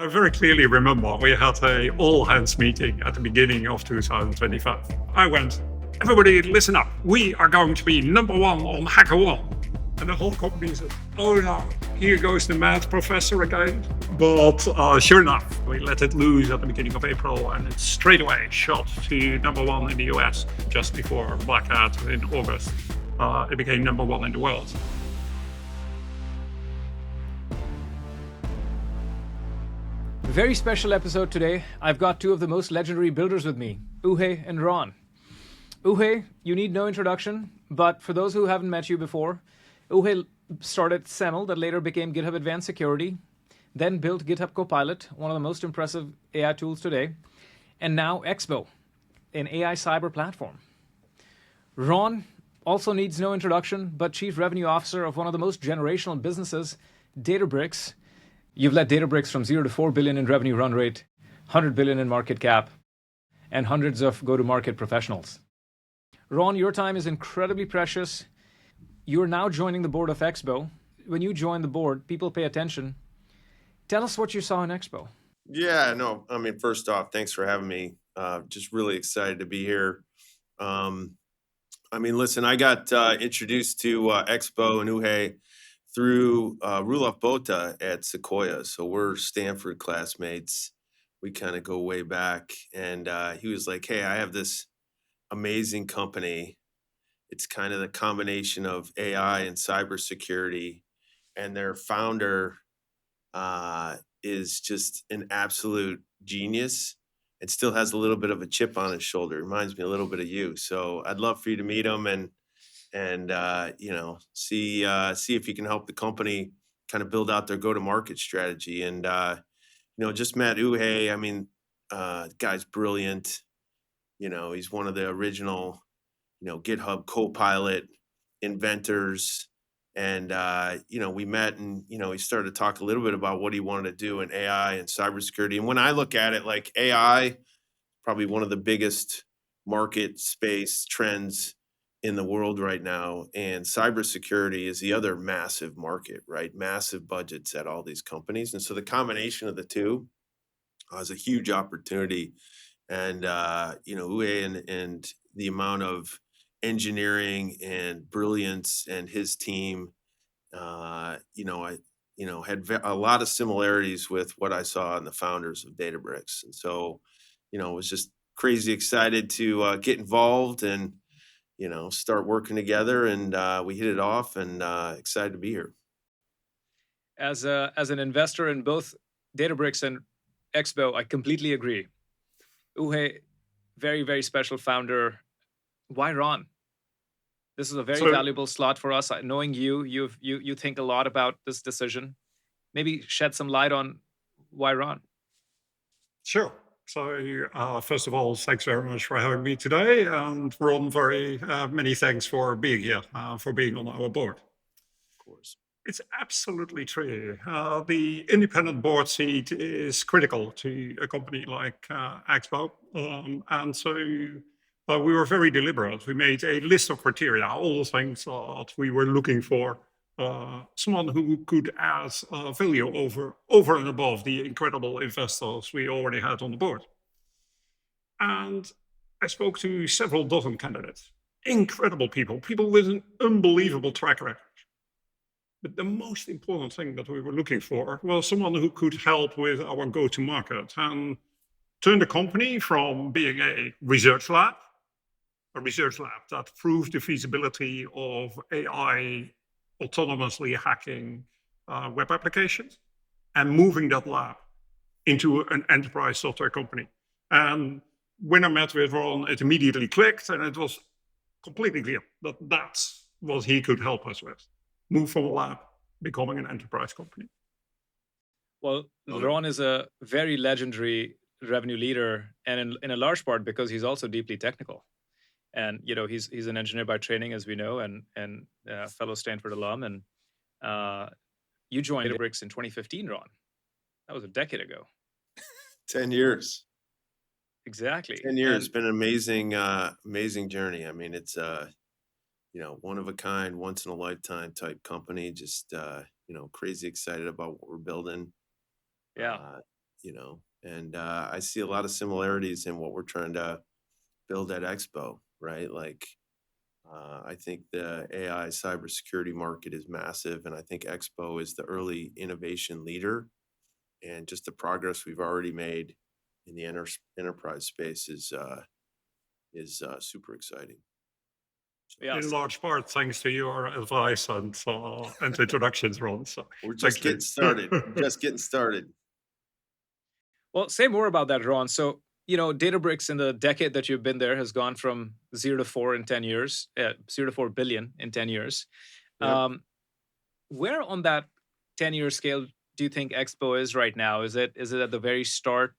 I very clearly remember we had a all-hands meeting at the beginning of 2025. I went, everybody listen up. We are going to be number one on HackerOne. And the whole company said, oh no, here goes the math professor again. But sure enough, we let it loose at the beginning of April and it straight away shot to number one in the US just before Black Hat in August. It became number one in the world. Very special episode today. I've got two of the most legendary builders with me, Oege and Ron. Oege, you need no introduction, but for those who haven't met you before, Oege started SEML, that later became GitHub Advanced Security, then built GitHub Copilot, one of the most impressive AI tools today, and now XBOW, an AI cyber platform. Ron also needs no introduction, but Chief Revenue Officer of one of the most generational businesses, Databricks. You've led Databricks from 0 to 4 billion in revenue run rate, 100 billion in market cap, and hundreds of go-to-market professionals. Ron, your time is incredibly precious. You're now joining the board of XBOW. When you join the board, people pay attention. Tell us what you saw in XBOW. Yeah, no, I mean, first off, thanks for having me. Just really excited to be here. Listen, I got introduced to XBOW and Oege through Roelof Botha at Sequoia. So we're Stanford classmates. We kind of go way back. And he was like, hey, I have this amazing company. It's kind of the combination of AI and cybersecurity. And their founder is just an absolute genius and still has a little bit of a chip on his shoulder. Reminds me a little bit of you. So I'd love for you to meet him and see if you can help the company kind of build out their go-to-market strategy. And just met Oege. I mean, the guy's brilliant. He's one of the original, GitHub Copilot inventors. And we met, and he started to talk a little bit about what he wanted to do in AI and cybersecurity. And when I look at it, like AI, probably one of the biggest market space trends in the world right now, and cybersecurity is the other massive market, right? Massive budgets at all these companies, and so the combination of the two is a huge opportunity. And Oege and the amount of engineering and brilliance and his team, had a lot of similarities with what I saw in the founders of Databricks, and so was just crazy excited to get involved and start working together, and we hit it off, and excited to be here. As an investor in both Databricks and XBOW, I completely agree. Oege, very, very special founder. Why Ron? This is a very valuable slot for us. Knowing you think a lot about this decision. Maybe shed some light on why Ron. Sure. So first of all, thanks very much for having me today. And Ron, very many thanks for being here, for being on our board. Of course. It's absolutely true. The independent board seat is critical to a company like XBOW. And so we were very deliberate. We made a list of criteria, all the things that we were looking for. Someone who could add value over and above the incredible investors we already had on the board. And I spoke to several dozen candidates, incredible people with an unbelievable track record. But the most important thing that we were looking for was someone who could help with our go-to-market and turn the company from being a research lab that proved the feasibility of AI autonomously hacking web applications, and moving that lab into an enterprise software company. And when I met with Ron, it immediately clicked, and it was completely clear that that's what he could help us with. Move from a lab, becoming an enterprise company. Well, Ron is a very legendary revenue leader, and in a large part because he's also deeply technical. And he's an engineer by training, as we know, and fellow Stanford alum. And you joined Databricks in 2015, Ron. That was a decade ago. 10 years. Exactly. 10 years. It's been an amazing journey. I mean, it's one of a kind, once in a lifetime type company. Just crazy excited about what we're building. Yeah. and I see a lot of similarities in what we're trying to build at Expo, right? Like, I think the AI cybersecurity market is massive, and I think Expo is the early innovation leader. And just the progress we've already made in the enterprise space is super exciting. Yeah. In large part, thanks to your advice and introductions, Ron. So We're just thank you. getting started. Just getting started. Well, say more about that, Ron. So, Databricks in the decade that you've been there has gone from 0 to 4 in 10 years, 0 to 4 billion in 10 years. Yep. Where on that 10-year scale do you think Expo is right now? Is it at the very start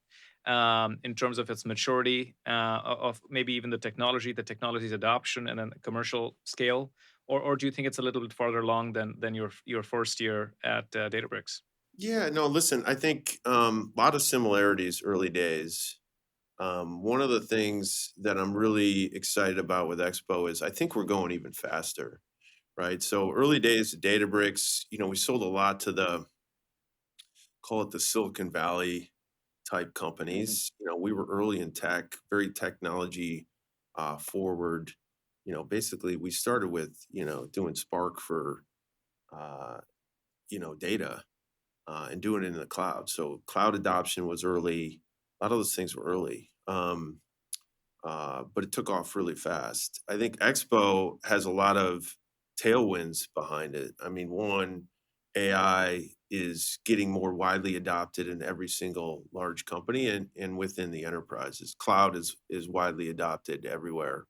in terms of its maturity, of maybe even the technology's adoption and then the commercial scale? Or do you think it's a little bit farther along than your first year at Databricks? Yeah, no, listen, I think a lot of similarities early days. One of the things that I'm really excited about with Expo is I think we're going even faster, right? So early days of Databricks, we sold a lot to call it the Silicon Valley type companies. We were early in tech, very technology forward. Basically we started with, doing Spark for, data and doing it in the cloud. So cloud adoption was early. A lot of those things were early. But it took off really fast. I think Expo has a lot of tailwinds behind it. I mean, one, AI is getting more widely adopted in every single large company and within the enterprises. Cloud is widely adopted everywhere.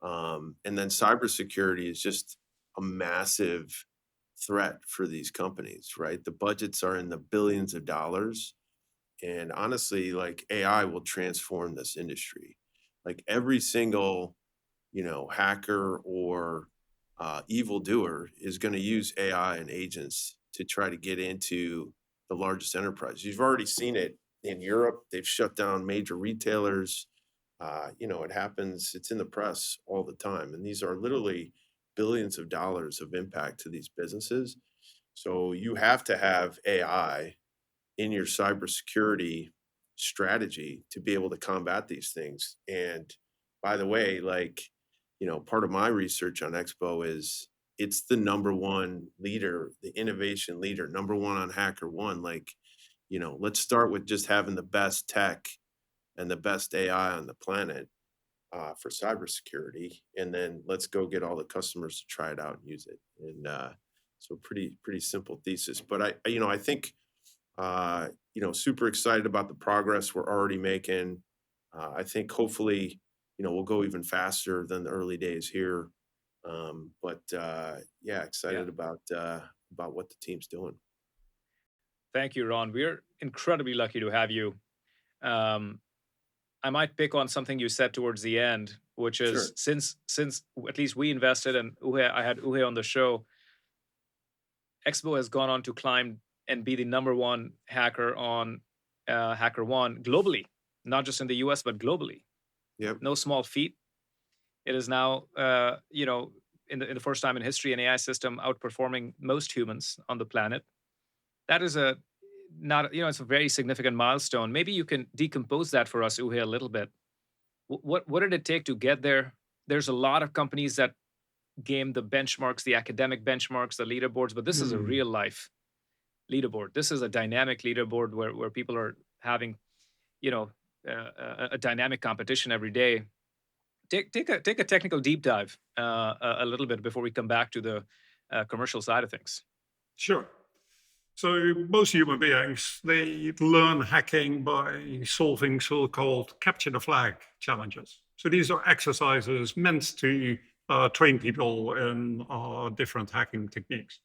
And then cybersecurity is just a massive threat for these companies, right? The budgets are in the billions of dollars. And honestly, like AI will transform this industry. Like every single, hacker or evildoer is going to use AI and agents to try to get into the largest enterprise. You've already seen it in Europe. They've shut down major retailers. It happens. It's in the press all the time. And these are literally billions of dollars of impact to these businesses. So you have to have AI in your cybersecurity strategy to be able to combat these things. And by the way, part of my research on Expo is it's the number one leader, the innovation leader, number one on HackerOne. Let's start with just having the best tech and the best AI on the planet for cybersecurity, and then let's go get all the customers to try it out and use it. And so pretty simple thesis. But I think super excited about the progress we're already making. I think hopefully, we'll go even faster than the early days here. Excited about what the team's doing. Thank you, Ron. We're incredibly lucky to have you. I might pick on something you said towards the end, which is Sure. since at least we invested and I had Uwe on the show, Expo has gone on to climb and be the number one hacker on HackerOne globally, not just in the US, but globally. Yep. No small feat. It is now, in the first time in history, an AI system outperforming most humans on the planet. That is it's a very significant milestone. Maybe you can decompose that for us, Uwe, a little bit. What did it take to get there? There's a lot of companies that game the benchmarks, the academic benchmarks, the leaderboards, but this is a real life leaderboard. This is a dynamic leaderboard where people are having, a dynamic competition every day. Take a technical deep dive a little bit before we come back to the commercial side of things. Sure. So most human beings, they learn hacking by solving so-called capture the flag challenges. So these are exercises meant to train people in different hacking techniques.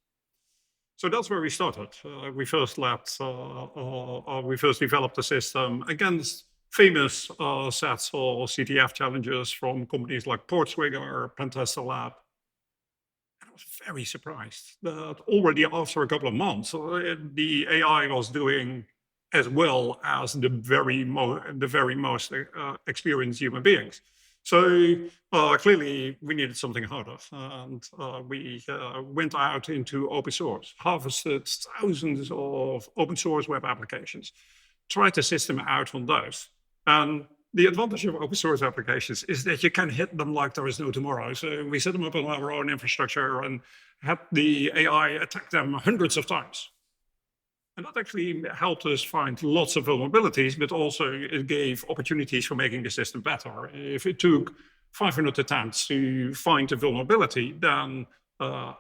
So that's where we started. We first developed a system against famous sets of CTF challenges from companies like Portswigger, Pentester Lab. I was very surprised that already after a couple of months, the AI was doing as well as the very most experienced human beings. So clearly we needed something harder, and we went out into open source, harvested thousands of open source web applications, tried the system out on those. And the advantage of open source applications is that you can hit them like there is no tomorrow. So we set them up on our own infrastructure and had the AI attack them hundreds of times. And that actually helped us find lots of vulnerabilities, but also it gave opportunities for making the system better. If it took 500 attempts to find a vulnerability, then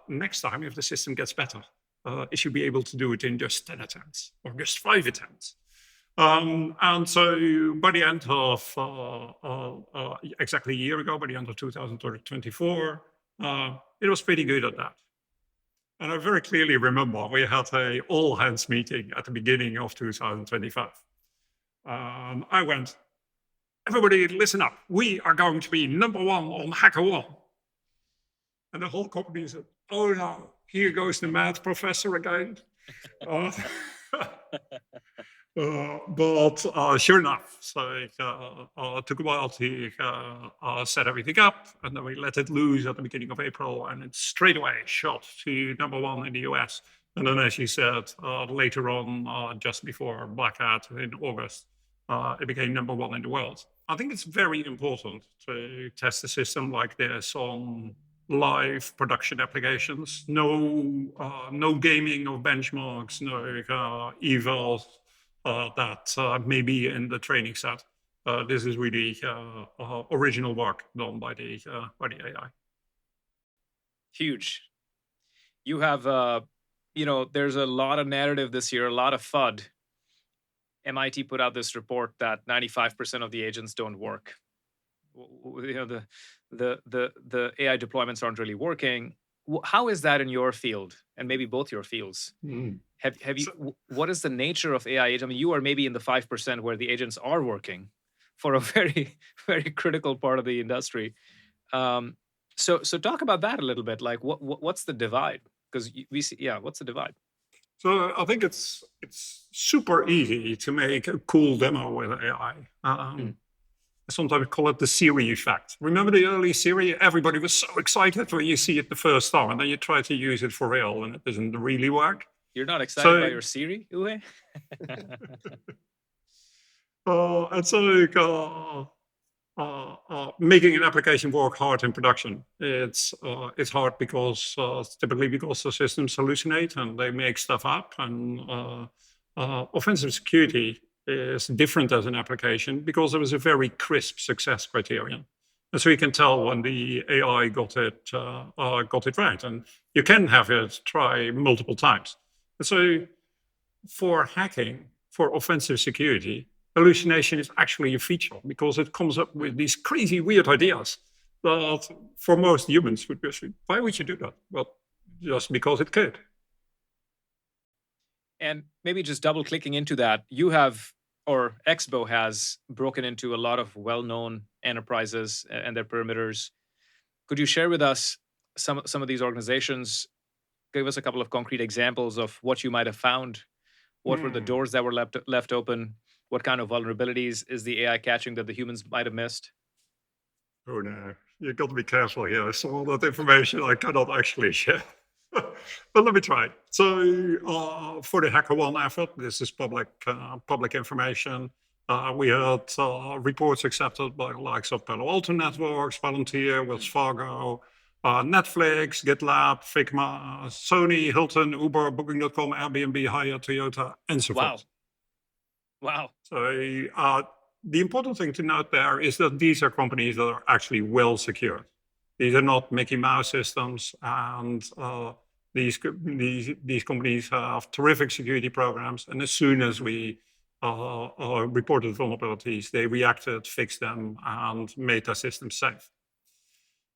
next time, if the system gets better, it should be able to do it in just 10 attempts or just 5 attempts. And so by the end of exactly a year ago, by the end of 2024, it was pretty good at that. And I very clearly remember we had an all-hands meeting at the beginning of 2025. I went, everybody listen up. We are going to be #1 on HackerOne. And the whole company said, oh no, here goes the math professor again. But sure enough, so it took a while to set everything up, and then we let it loose at the beginning of April, and it straight away shot to #1 in the US. And then, as you said, later on, just before Black Hat in August, it became #1 in the world. I think it's very important to test a system like this on live production applications. No gaming of benchmarks, no evals. That may be in the training set. This is really original work done by the AI. Huge. You have, there's a lot of narrative this year, a lot of FUD. MIT put out this report that 95% of the agents don't work. The AI deployments aren't really working. How is that in your field, and maybe both your fields? Have you? What is the nature of AI agents? I mean, you are maybe in the 5% where the agents are working for a very, very critical part of the industry. So talk about that a little bit. Like, what's the divide? Because we see, what's the divide? So I think it's super easy to make a cool demo with AI. I sometimes call it the Siri effect. Remember the early Siri? Everybody was so excited when you see it the first time, and then you try to use it for real, and it doesn't really work. You're not excited by your Siri, Oege? And so making an application work hard in production, it's hard because typically because the systems hallucinate and they make stuff up, and offensive security is different as an application because there was a very crisp success criterion. And so you can tell when the AI got it right, and you can have it try multiple times. And so for hacking, for offensive security, hallucination is actually a feature because it comes up with these crazy, weird ideas that for most humans would be, why would you do that? Well, just because it could. And maybe just double clicking into that, you have, or XBOW has broken into a lot of well-known enterprises and their perimeters. Could you share with us some of these organizations? Give us a couple of concrete examples of what you might have found. What were the doors that were left open? What kind of vulnerabilities is the AI catching that the humans might have missed? Oh no, you've got to be careful here. Some of that information I cannot actually share. But let me try. So for the HackerOne effort, this is public information. We had reports accepted by the likes of Palo Alto Networks, Palantir, Wells Fargo, Netflix, GitLab, Figma, Sony, Hilton, Uber, Booking.com, Airbnb, Hyatt, Toyota, and so forth. Wow. So the important thing to note there is that these are companies that are actually well secured. These are not Mickey Mouse systems, and these companies have terrific security programs. And as soon as we reported vulnerabilities, they reacted, fixed them, and made their systems safe.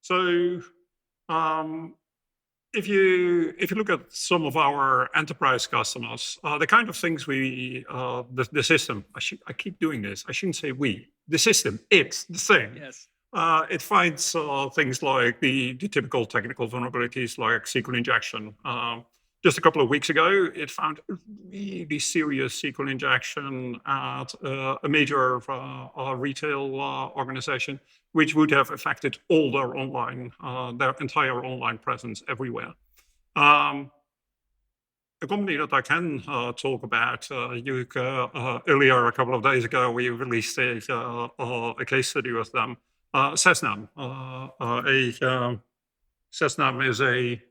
So if you look at some of our enterprise customers, the kind of things the system, I keep doing this, I shouldn't say we, the system, it's the thing. Yes. It finds things like the typical technical vulnerabilities like SQL injection. Just a couple of weeks ago, it found a really serious SQL injection at a major retail organization, which would have affected all their entire online presence everywhere. A company that I can talk about, earlier, a couple of days ago, we released a case study with them. Cessnam. Cessnam is a,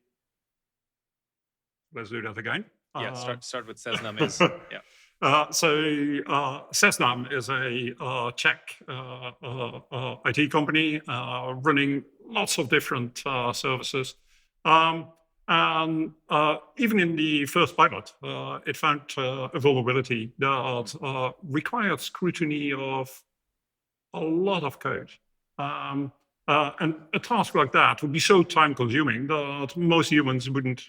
let's do that again. Yeah, Uh, start with Cessnam is yeah. Cessnam is a Czech IT company running lots of different services. Um, and even in the first pilot, it found a vulnerability that required scrutiny of a lot of code. And a task like that would be so time-consuming that most humans wouldn't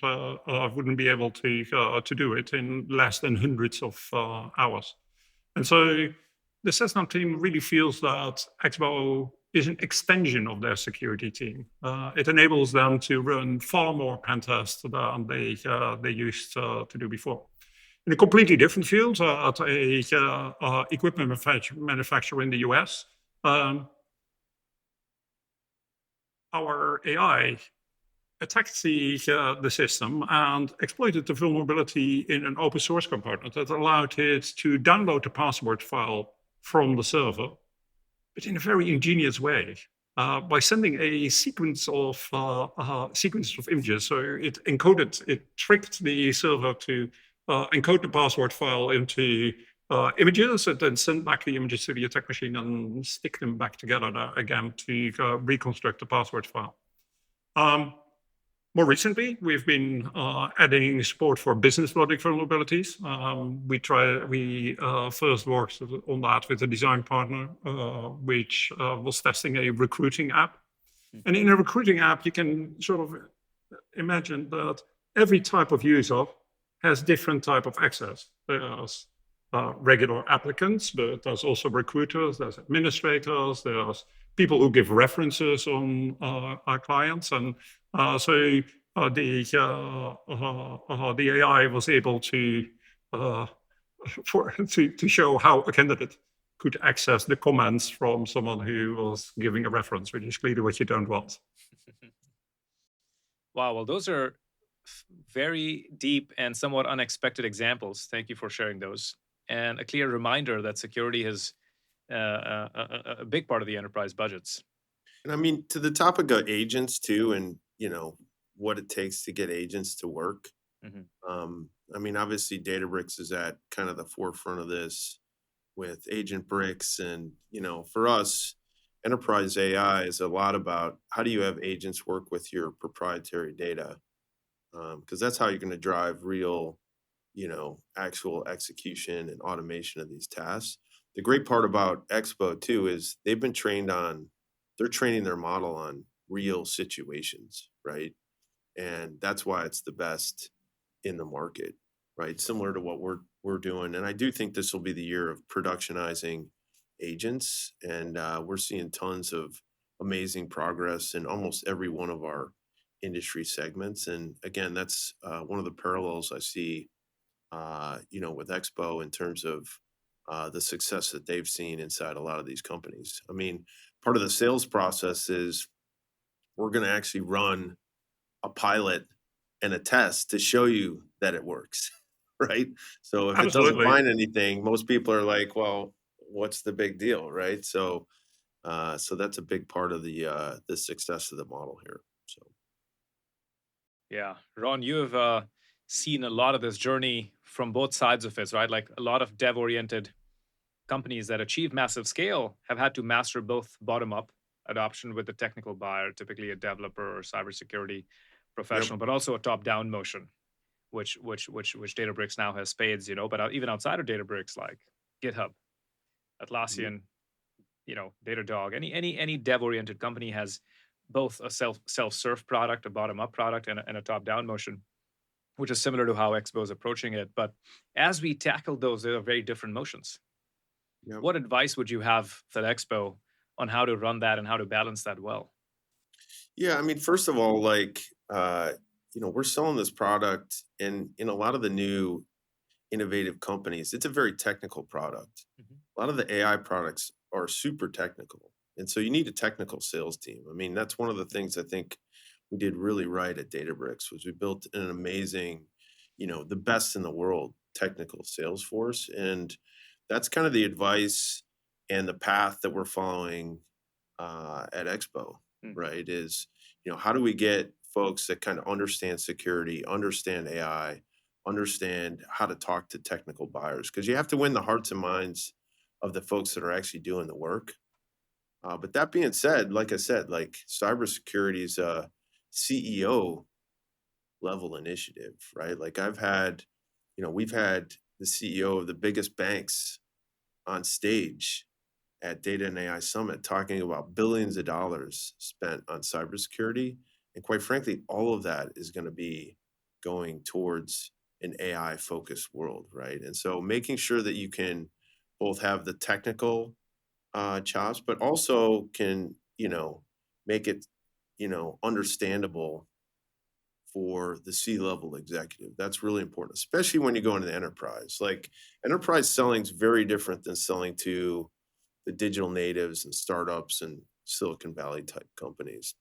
be able to do it in less than hundreds of hours. And so the Cessna team really feels that XBOW is an extension of their security team. It enables them to run far more pen tests than they used to do before. In a completely different field, at a equipment manufacturer in the US, our AI attacked the system and exploited the vulnerability in an open source component that allowed it to download the password file from the server, but in a very ingenious way. By sending a sequence of images, so it tricked the server to encode the password file into images, and then send back the images to the attack machine and stick them back together again to reconstruct the password file. More recently, we've been adding support for business logic vulnerabilities. We first worked on that with a design partner, which was testing a recruiting app. And in a recruiting app, you can sort of imagine that every type of user has different type of access. There's regular applicants, but there's also recruiters, there's administrators, there's people who give references on our clients. And the AI was able to show how a candidate could access the comments from someone who was giving a reference, which is clearly what you don't want. Wow, well, those are very deep and somewhat unexpected examples. Thank you for sharing those. And a clear reminder that security is a big part of the enterprise budgets. And I mean, to the topic of agents too, and what it takes to get agents to work. I mean, obviously, Databricks is at kind of the forefront of this with Agent Bricks, and for us, enterprise AI is a lot about how do you have agents work with your proprietary data, because that's how you're going to drive real, actual execution and automation of these tasks. The great part about XBOW too is they're training their model on real situations, right? And that's why it's the best in the market, right? Similar to what we're doing. And I do think this will be the year of productionizing agents. And we're seeing tons of amazing progress in almost every one of our industry segments. And again, that's one of the parallels I see, with XBOW in terms of the success that they've seen inside a lot of these companies. I mean, part of the sales process is we're going to actually run a pilot and a test to show you that it works, right? So if it doesn't Absolutely. find anything, most people are like, well, what's the big deal, right? So that's a big part of the success of the model here. So Yeah, Ron, you have seen a lot of this journey from both sides of it, right? Like a lot of dev-oriented companies that achieve massive scale have had to master both bottom-up adoption with the technical buyer, typically a developer or cybersecurity professional, but also a top-down motion, which Databricks now has spades, but even outside of Databricks, like GitHub, Atlassian, Datadog, any dev-oriented company has both a self-serve product, a bottom-up product, and a top-down motion, which is similar to how XBOW is approaching it. But as we tackle those, there are very different motions. Yep. What advice would you have for XBOW on how to run that and how to balance that well? Yeah, I mean, first of all, we're selling this product, and in a lot of the new innovative companies, it's a very technical product. A lot of the AI products are super technical. And so you need a technical sales team. I mean, that's one of the things I think we did really right at Databricks was we built an amazing, the best in the world technical sales force. And that's kind of the advice and the path that we're following at Expo, right? Is, how do we get folks that kind of understand security, understand AI, understand how to talk to technical buyers? Because you have to win the hearts and minds of the folks that are actually doing the work. But that being said, like I said, like cybersecurity is a CEO level initiative, right? Like we've had the CEO of the biggest banks on stage at Data and AI Summit talking about billions of dollars spent on cybersecurity. And quite frankly, all of that is going to be going towards an AI focused world, right? And so making sure that you can both have the technical chops, but also can, make it, understandable for the C-level executive. That's really important, especially when you go into the enterprise. Like enterprise selling is very different than selling to the digital natives and startups and Silicon Valley type companies.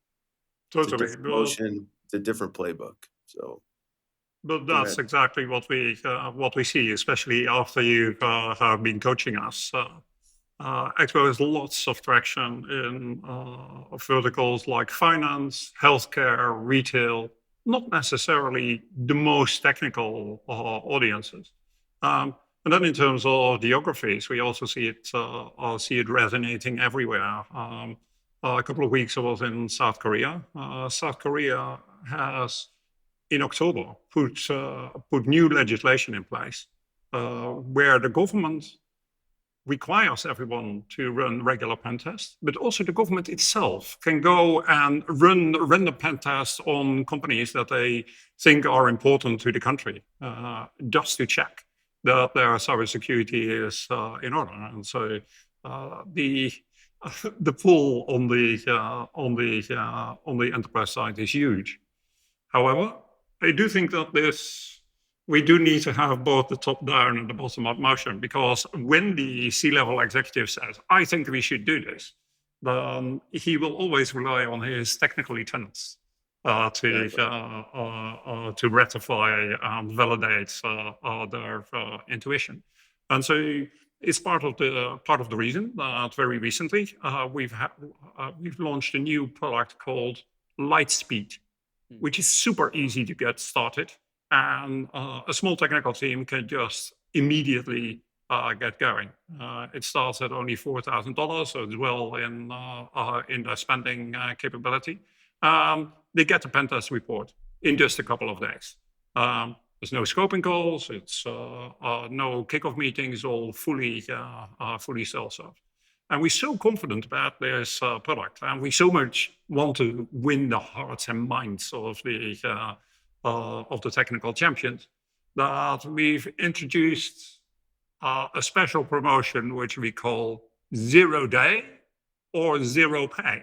It's a Totally. different motion. It's a different playbook. So But go that's ahead. exactly what we see, especially after you have been coaching us. Expo has lots of traction in verticals like finance, healthcare, retail, not necessarily the most technical audiences. And then in terms of geographies, we also see it resonating everywhere. A couple of weeks I was in South Korea. South Korea has in October put new legislation in place where the government requires everyone to run regular pen tests, but also the government itself can go and run random pen tests on companies that they think are important to the country, just to check that their cybersecurity is in order. And so the the pull on the enterprise side is huge. However, I do think that we do need to have both the top down and the bottom up motion, because when the C-level executive says, I think we should do this, then he will always rely on his technical lieutenants to ratify and validate their intuition. And so it's part of the reason that very recently we've launched a new product called Lightspeed, which is super easy to get started. And a small technical team can just immediately get going. It starts at only $4,000, so it's well in their spending capability. They get the pen test report in just a couple of days. There's no scoping calls. It's no kickoff meetings. All fully self-serve. And we're so confident about this product, and we so much want to win the hearts and minds of the technical champions, that we've introduced a special promotion which we call 0 day or 0 pay.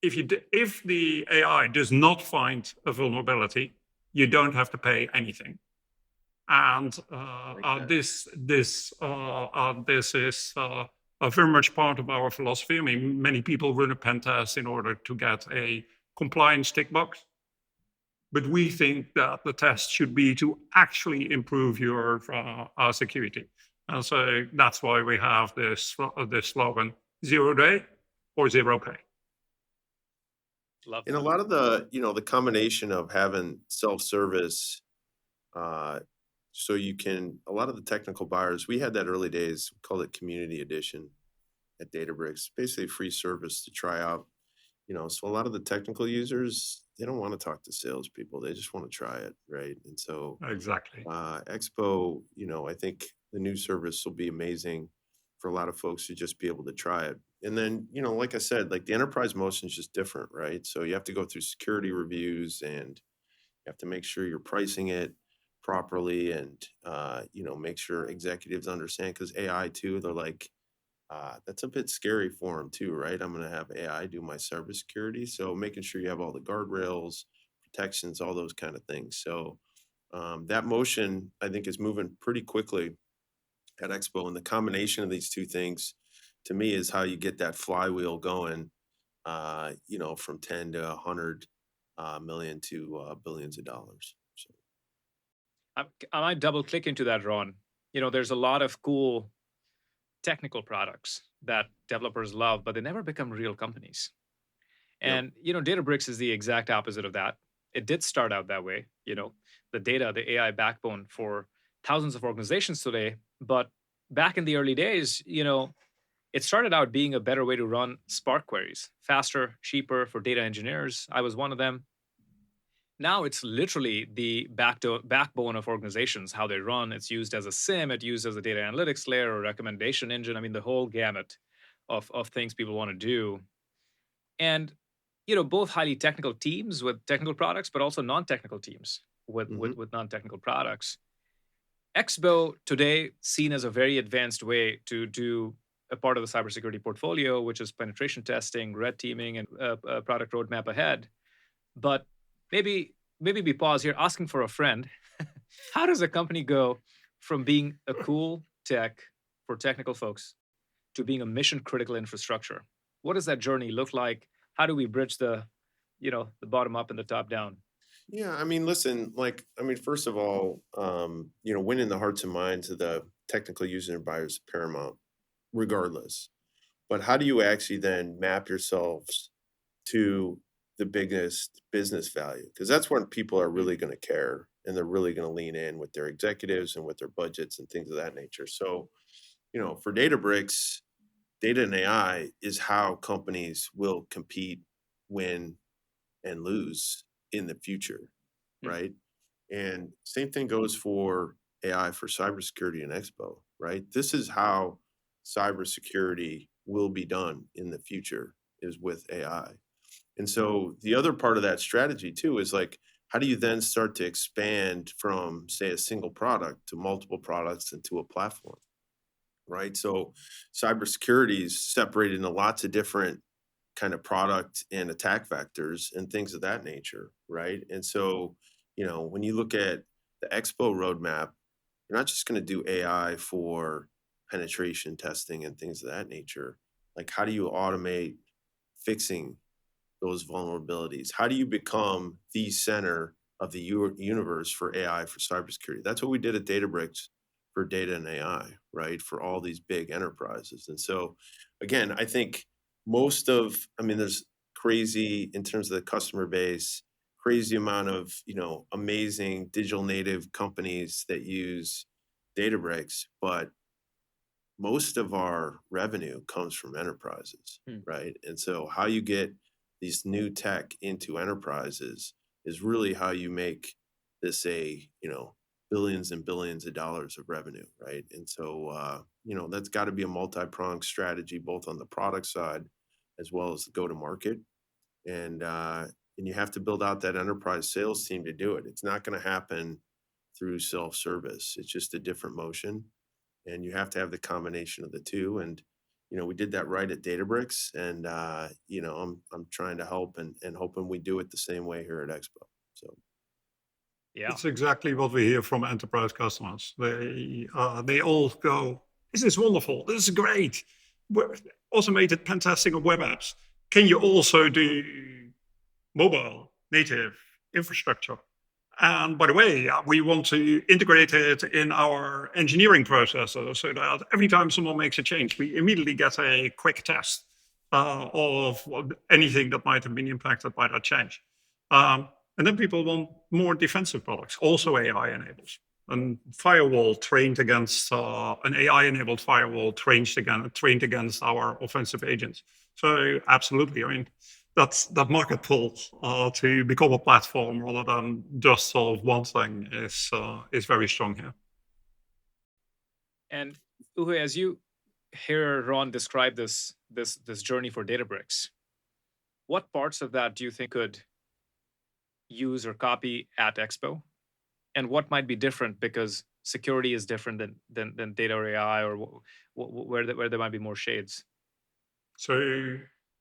If the AI does not find a vulnerability, you don't have to pay anything. And this is very much part of our philosophy. I mean, many people run a pen test in order to get a compliance tick box, but we think that the test should be to actually improve your security. And so that's why we have this slogan: 0 day or 0 pay. And a lot of the combination of having self-service, so a lot of the technical buyers, we had that early days, we called it Community Edition at Databricks, basically free service to try out. So a lot of the technical users, they don't want to talk to salespeople. They just want to try it, right? And so Exactly. Expo, I think the new service will be amazing for a lot of folks to just be able to try it. And then, like I said, like the enterprise motion is just different, right? So you have to go through security reviews, and you have to make sure you're pricing it properly, and make sure executives understand, because AI too, they're like, that's a bit scary for them too, right? I'm going to have AI do my cybersecurity. So making sure you have all the guardrails, protections, all those kind of things. So that motion, I think, is moving pretty quickly at Expo. And the combination of these two things, to me, is how you get that flywheel going, from 10 to 100 million to billions of dollars. So. I might double click into that, Ron. There's a lot of cool technical products that developers love, but they never become real companies. Yep. And Databricks is the exact opposite of that. It did start out that way. The data, the AI backbone for thousands of organizations today. But back in the early days, it started out being a better way to run Spark queries, faster, cheaper for data engineers. I was one of them. Now it's literally the backbone of organizations, how they run. It's used as a SIM, it's used as a data analytics layer or recommendation engine. I mean, the whole gamut of things people want to do. And both highly technical teams with technical products, but also non-technical teams with non-technical products. XBOW today seen as a very advanced way to do a part of the cybersecurity portfolio, which is penetration testing, red teaming, and a product roadmap ahead. But maybe we pause here, asking for a friend. How does a company go from being a cool tech for technical folks to being a mission critical infrastructure? What does that journey look like? How do we bridge the bottom up and the top down? Yeah, I mean, listen, first of all, winning the hearts and minds of the technical user and buyers is paramount, regardless. But how do you actually then map yourselves to the biggest business value? Because that's when people are really going to care and they're really going to lean in with their executives and with their budgets and things of that nature. So, for Databricks, data and AI is how companies will compete, win, and lose in the future, right? And same thing goes for AI for cybersecurity and Expo, right? This is how cybersecurity will be done in the future, is with AI. And so the other part of that strategy too is like, how do you then start to expand from, say, a single product to multiple products and to a platform, right? So cybersecurity is separated into lots of different kind of product and attack vectors and things of that nature, right? And so, when you look at the Expo roadmap, you're not just going to do AI for penetration testing and things of that nature. Like, how do you automate fixing those vulnerabilities? How do you become the center of the universe for AI for cybersecurity? That's what we did at Databricks for data and AI, right? For all these big enterprises. And so, again, I think there's crazy in terms of the customer base, crazy amount of, amazing digital native companies that use Databricks, but most of our revenue comes from enterprises, right? And so how you get these new tech into enterprises is really how you make this billions and billions of dollars of revenue, right? And so, that's got to be a multi-pronged strategy, both on the product side as well as the go-to-market. And you have to build out that enterprise sales team to do it. It's not going to happen through self-service. It's just a different motion. And you have to have the combination of the two. And, we did that right at Databricks. And, I'm trying to help and hoping we do it the same way here at Expo. So. Yeah. It's exactly what we hear from enterprise customers. They all go, "This is wonderful. This is great. Automated pen testing of web apps. Can you also do mobile native infrastructure? And by the way, we want to integrate it in our engineering processes so that every time someone makes a change, we immediately get a quick test of anything that might have been impacted by that change." And then people want more defensive products, also AI-enabled. And firewall trained against an AI-enabled firewall trained against our offensive agents. So absolutely, I mean, that market pull to become a platform rather than just solve one thing is very strong here. And Uwe, as you hear Ron describe this journey for Databricks, what parts of that do you think could use or copy at Expo? And what might be different because security is different than data or AI, or where there might be more shades? So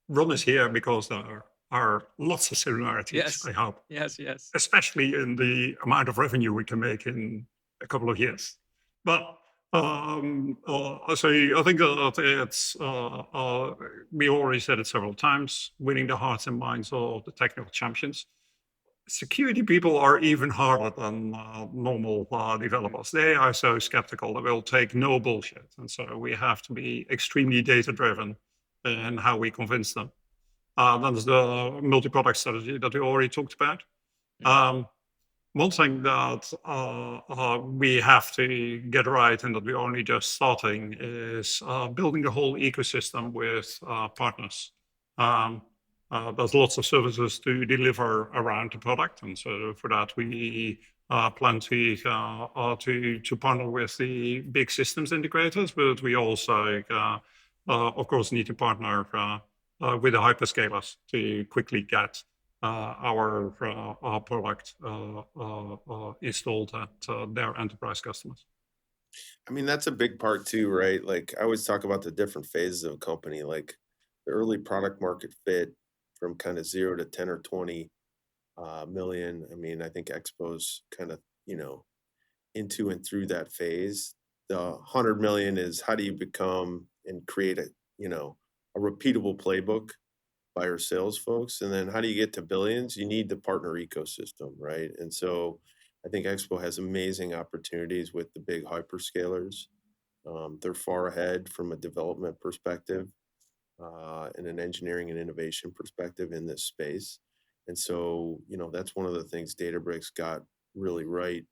Ron is here because there are lots of similarities, Yes. I hope. Yes. Especially in the amount of revenue we can make in a couple of years. But so I think that it's, we already said it several times, winning the hearts and minds of the technical champions. security people are even harder than normal developers. They are so skeptical. They will take no bullshit. And so we have to be extremely data-driven in how we convince them. That's the multi-product strategy that we already talked about. One thing that we have to get right and that we're only just starting is building the whole ecosystem with partners. There's lots of services to deliver around the product, and so for that we plan to partner with the big systems integrators, but we also, of course, need to partner with the hyperscalers to quickly get our product installed at their enterprise customers. I mean, that's a big part too, right? Like I always talk about the different phases of a company, like the early product market fit from kind of 0 to 10 or 20 million. I mean, I think Expo's kind of, into and through that phase. The 100 million is how do you become and create a repeatable playbook by our sales folks. And then how do you get to billions? You need the partner ecosystem, right? And so I think Expo has amazing opportunities with the big hyperscalers. They're far ahead from a development perspective and an engineering and innovation perspective in this space. And so, that's one of the things Databricks got really right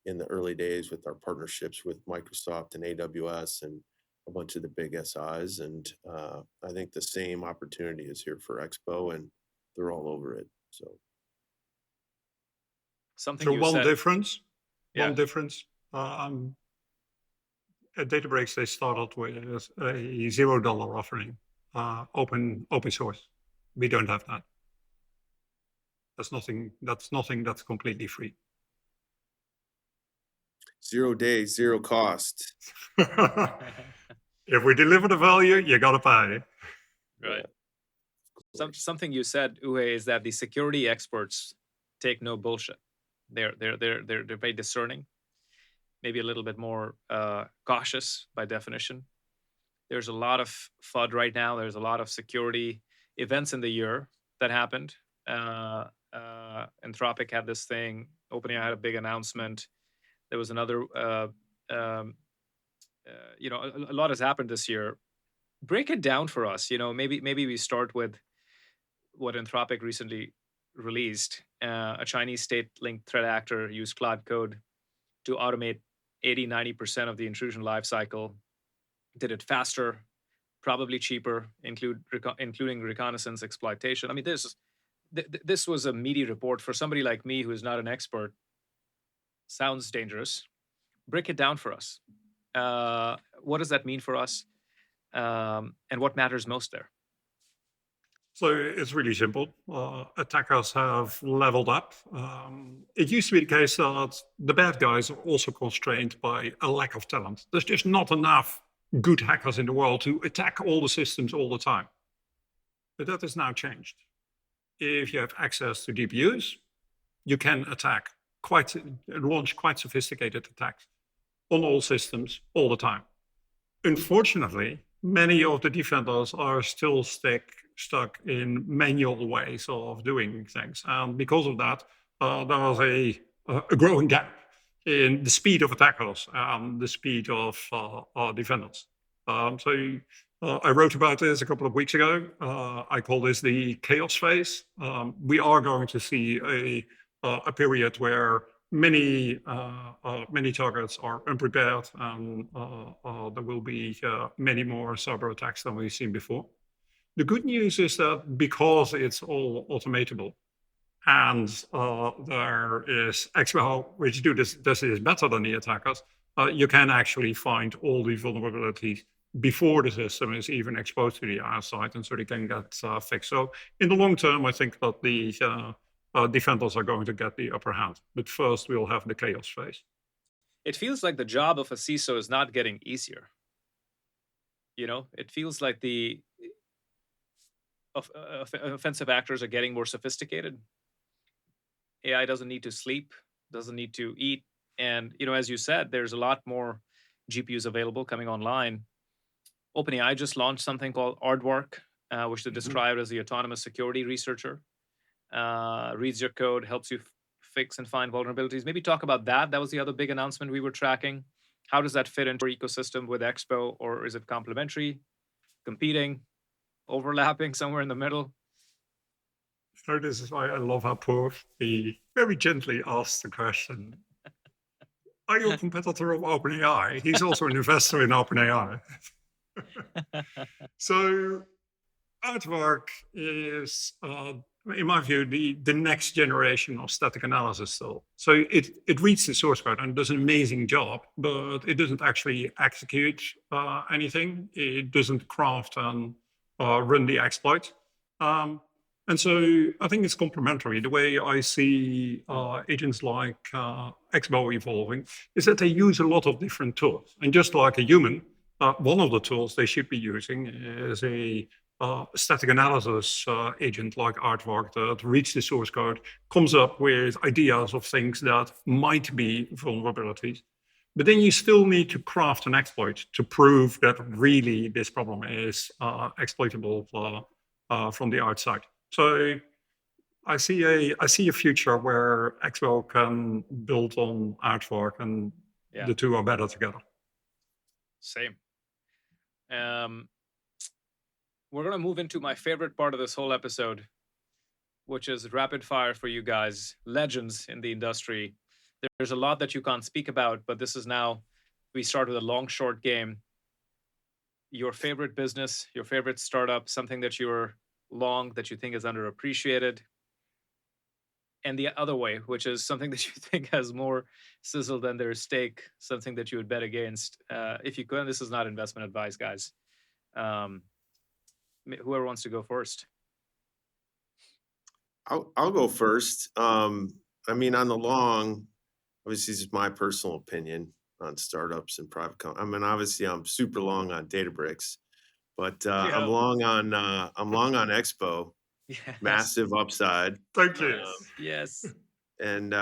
in the early days with our partnerships with Microsoft and AWS and a bunch of the big SIs. And I think the same opportunity is here for Expo, and they're all over it. So Something So you one said. difference, Yeah. one difference. At Databricks, they started with a $0 offering, open source. We don't have that. That's nothing that's completely free. 0 days, 0 cost. If we deliver the value, you gotta pay. Right. Something you said, Uwe, is that the security experts take no bullshit. They're very discerning, maybe a little bit more cautious by definition. There's a lot of FUD right now. There's a lot of security events in the year that happened. Anthropic had this thing. OpenAI had a big announcement. There was another. A lot has happened this year. Break it down for us. Maybe we start with what Anthropic recently released. A Chinese state-linked threat actor used Cloud Code to automate 80-90% of the intrusion lifecycle. Did it faster, probably cheaper, including reconnaissance exploitation. I mean, this was a meaty report for somebody like me who is not an expert. Sounds dangerous. Break it down for us. What does that mean for us? And what matters most there? So it's really simple. Attackers have leveled up. It used to be the case that the bad guys are also constrained by a lack of talent. There's just not enough good hackers in the world to attack all the systems all the time. But that has now changed. If you have access to GPUs, you can launch quite sophisticated attacks on all systems all the time. Unfortunately, many of the defenders are still stuck in manual ways of doing things. And because of that, there is a growing gap in the speed of attackers and the speed of defenders. I wrote about this a couple of weeks ago. I call this the chaos phase. We are going to see a period where many targets are unprepared, and there will be many more cyber attacks than we've seen before. The good news is that because it's all automatable, and there is XBOW, which does this better than the attackers, you can actually find all the vulnerabilities before the system is even exposed to the outside, and so they can get fixed. So in the long term, I think that the defenders are going to get the upper hand. But first, we'll have the chaos phase. It feels like the job of a CISO is not getting easier. It feels like the offensive actors are getting more sophisticated. AI doesn't need to sleep, doesn't need to eat. And, as you said, there's a lot more GPUs available coming online. OpenAI just launched something called Aardvark, which they described as the autonomous security researcher. reads your code, helps you fix and find vulnerabilities. Maybe talk about that. That was the other big announcement we were tracking. How does that fit into your ecosystem with Expo, or is it complementary, competing, overlapping, somewhere in the middle? So this is why I love Apoorv. He very gently asks the question, are you a competitor of OpenAI? He's also an investor in OpenAI. So Aardvark is, in my view, the next generation of static analysis tool. So it reads the source code and does an amazing job, but it doesn't actually execute anything. It doesn't craft and run the exploit. And so I think it's complementary. The way I see agents like XBOW evolving is that they use a lot of different tools. And just like a human, one of the tools they should be using is a static analysis agent like Aardvark that reads the source code, comes up with ideas of things that might be vulnerabilities. But then you still need to craft an exploit to prove that really this problem is exploitable from the outside. So I see a future where XBOW can build on Aardvark, and the two are better together. Same. We're going to move into my favorite part of this whole episode, which is rapid fire for you guys, legends in the industry. There's a lot that you can't speak about, but this is now, we start with a long, short game. Your favorite business, your favorite startup, something that you're long that you think is underappreciated. And the other way, which is something that you think has more sizzle than their steak, something that you would bet against. If you could, and this is not investment advice, guys. Whoever wants to go first. I'll go first. I mean, on the long, obviously, this is my personal opinion on startups and private companies. I mean, obviously, I'm super long on Databricks, but I'm long on XBOW. Yes. Massive upside. Thank you. Yes. And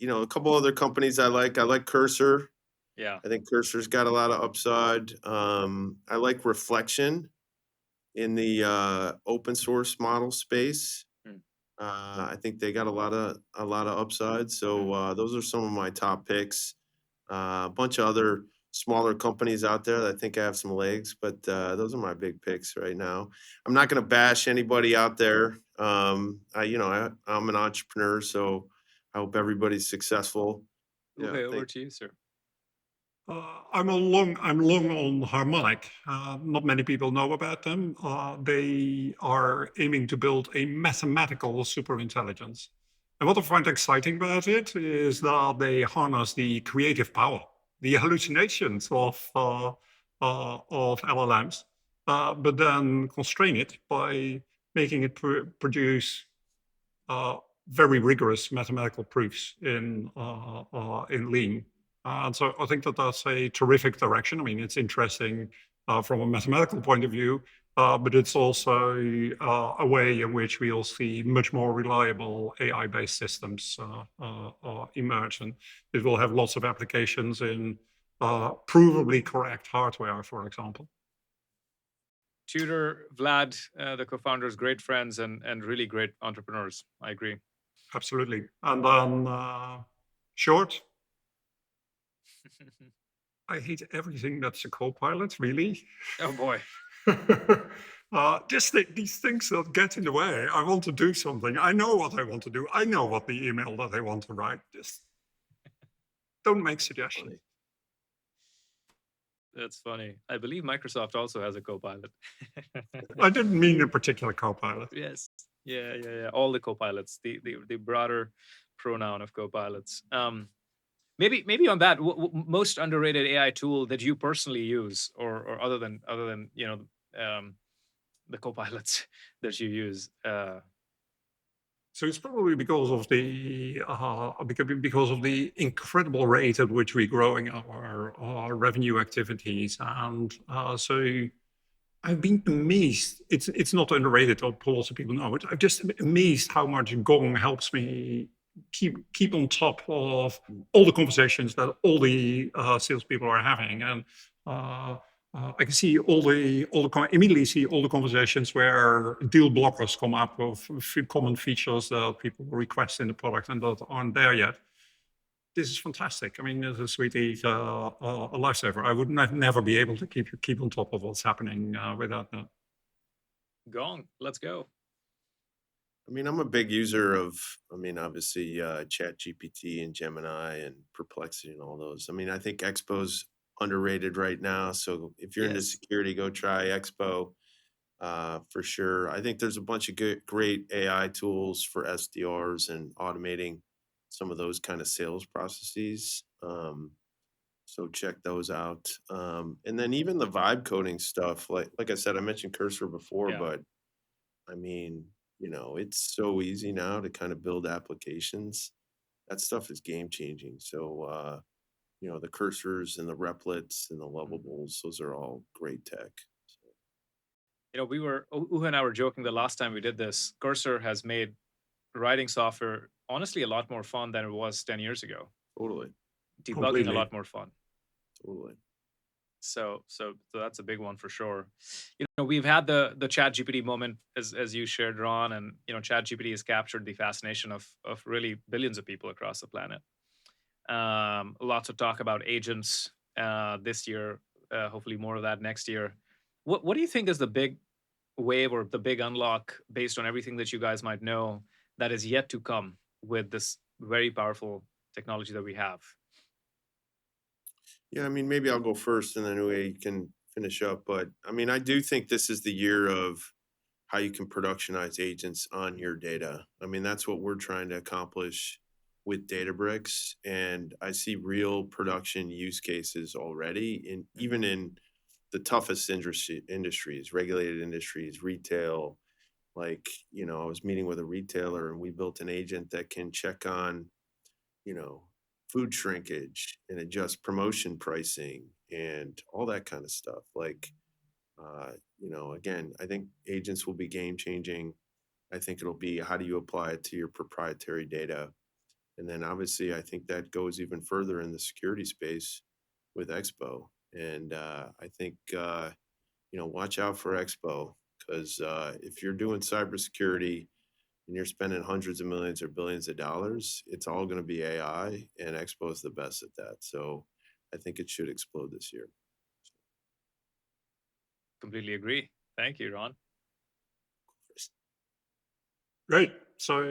you know, a couple other companies I like. I like Cursor. Yeah. I think Cursor's got a lot of upside. I like Reflection in the open source model space. I think they got a lot of upside. So those are some of my top picks. A bunch of other smaller companies out there that I think have some legs, but those are my big picks right now. I'm not going to bash anybody out there. I'm an entrepreneur, so I hope everybody's successful. Okay, over to you, sir. I'm long on Harmonic. Not many people know about them. They are aiming to build a mathematical superintelligence. And what I find exciting about it is that they harness the creative power, the hallucinations of LLMs, but then constrain it by making it produce very rigorous mathematical proofs in Lean. And so I think that that's a terrific direction. I mean, it's interesting from a mathematical point of view, but it's also a way in which we'll see much more reliable AI-based systems emerge. And it will have lots of applications in provably correct hardware, for example. Tudor, Vlad, the co-founders, great friends and really great entrepreneurs. I agree. Absolutely. And then short. I hate everything that's a co-pilot, really. Oh boy. Just these things that get in the way. I want to do something. I know what I want to do. I know what the email that I want to write. Just don't make suggestions. That's funny. I believe Microsoft also has a co-pilot. I didn't mean a particular co-pilot. Yes. Yeah. All the co-pilots, the broader pronoun of co-pilots. Maybe on that, most underrated AI tool that you personally use, or other than the co-pilots that you use. So it's probably because of the incredible rate at which we're growing our revenue activities, and so I've been amazed. It's not underrated, or lots of people know it. I'm just amazed how much Gong helps me keep on top of all the conversations that all the salespeople are having, and I can see immediately see all the conversations where deal blockers come up with common features that people request in the product and that aren't there yet. This is fantastic. I mean, this is really a lifesaver. I would never be able to keep on top of what's happening without that. Gong, let's go. I mean, I'm a big user of, obviously, Chat GPT and Gemini and Perplexity and all those. I mean, I think Expo's underrated right now. So if you're into Yes. security, go try Expo for sure. I think there's a bunch of great AI tools for SDRs and automating some of those kind of sales processes. So check those out. And then even the vibe coding stuff, like I said, I mentioned Cursor before, Yeah. but I mean, it's so easy now to kind of build applications. That stuff is game changing. So, the cursors and the replets and the lovables, those are all great tech. Uwe and I were joking the last time we did this. Cursor has made writing software honestly a lot more fun than it was 10 years ago. Totally. Debugging Completely. a lot more fun. Totally. So that's a big one for sure. We've had the Chat GPT moment as you shared, Ron, and Chat GPT has captured the fascination of really billions of people across the planet. Lots of talk about agents this year. Hopefully more of that next year. What do you think is the big wave or the big unlock based on everything that you guys might know that is yet to come with this very powerful technology that we have? Yeah, I mean, maybe I'll go first and then Uwe can finish up. But I mean, I do think this is the year of how you can productionize agents on your data. I mean, that's what we're trying to accomplish with Databricks. And I see real production use cases already, even in the toughest industries, regulated industries, retail. Like, I was meeting with a retailer and we built an agent that can check on, food shrinkage and adjust promotion pricing and all that kind of stuff. Like, again, I think agents will be game changing. I think it'll be how do you apply it to your proprietary data? And then obviously, I think that goes even further in the security space with Expo. And I think, watch out for Expo because if you're doing cybersecurity and you're spending hundreds of millions or billions of dollars, it's all going to be AI, and Expo is the best at that. So I think it should explode this year. Completely agree. Thank you, Ron. Great. So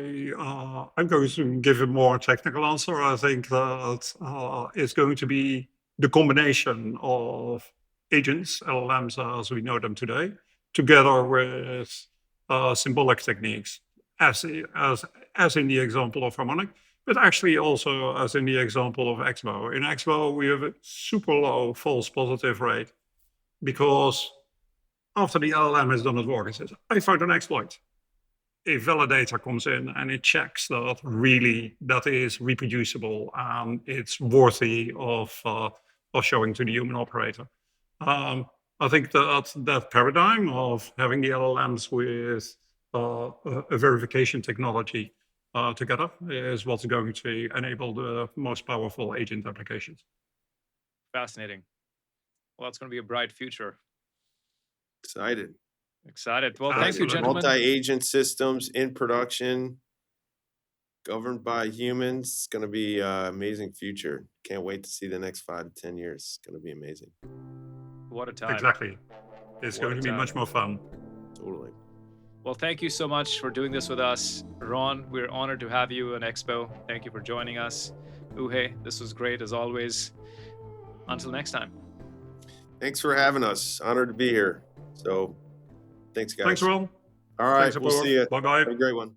I'm going to give a more technical answer. I think that it's going to be the combination of agents, LLMs as we know them today, together with symbolic techniques, as in the example of harmonic, but actually also as in the example of XBOW. In XBOW, we have a super low false positive rate because after the LLM has done its work, it says, I found an exploit. A validator comes in and it checks that really that is reproducible and it's worthy of showing to the human operator. I think that paradigm of having the LLMs with a verification technology together is what's going to enable the most powerful agent applications. Fascinating. Well, it's going to be a bright future. Excited. Well, thank you, gentlemen. Multi-agent systems in production, governed by humans. It's going to be an amazing future. Can't wait to see the next 5 to 10 years. It's going to be amazing. What a time. Exactly. It's going to be much more fun. Totally. Well, thank you so much for doing this with us. Ron, we're honored to have you on Expo. Thank you for joining us. Uwe, this was great as always. Until next time. Thanks for having us. Honored to be here. So thanks, guys. Thanks, Ron. All right. Thanks, We'll see you. Bye-bye. Have a great one.